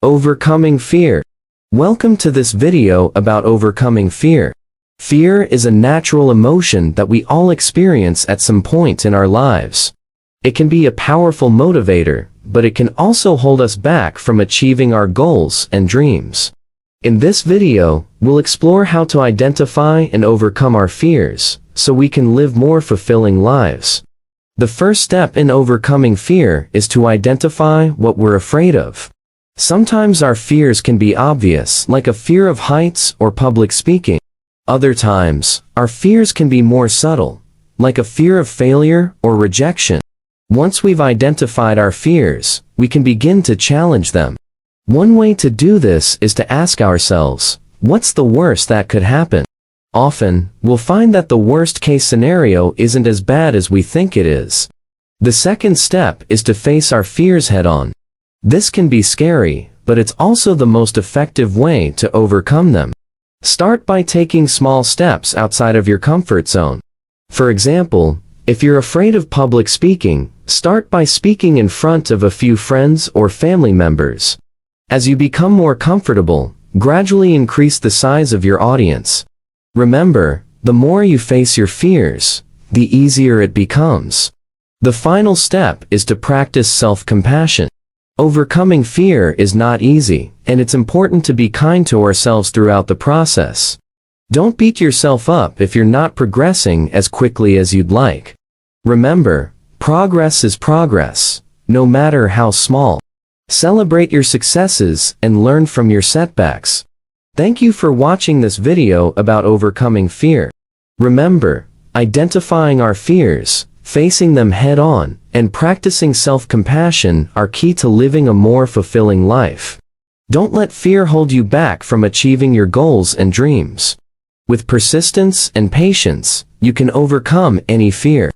Overcoming fear. Welcome to this video about overcoming fear. Fear is a natural emotion that we all experience at some point in our lives. It can be a powerful motivator, but it can also hold us back from achieving our goals and dreams. In this video, we'll explore how to identify and overcome our fears, so we can live more fulfilling lives. The first step in overcoming fear is to identify what we're afraid of. Sometimes our fears can be obvious, like a fear of heights or public speaking. Other times, our fears can be more subtle, like a fear of failure or rejection. Once we've identified our fears, we can begin to challenge them. One way to do this is to ask ourselves, what's the worst that could happen? Often, we'll find that the worst-case scenario isn't as bad as we think it is. The second step is to face our fears head-on. This can be scary, but it's also the most effective way to overcome them. Start by taking small steps outside of your comfort zone. For example, if you're afraid of public speaking, start by speaking in front of a few friends or family members. As you become more comfortable, gradually increase the size of your audience. Remember, the more you face your fears, the easier it becomes. The final step is to practice self-compassion. Overcoming fear is not easy, and it's important to be kind to ourselves throughout the process. Don't beat yourself up if you're not progressing as quickly as you'd like. Remember, progress is progress, no matter how small. Celebrate your successes and learn from your setbacks. Thank you for watching this video about overcoming fear. Remember, identifying our fears, facing them head-on, and practicing self-compassion are key to living a more fulfilling life. Don't let fear hold you back from achieving your goals and dreams. With persistence and patience, you can overcome any fear.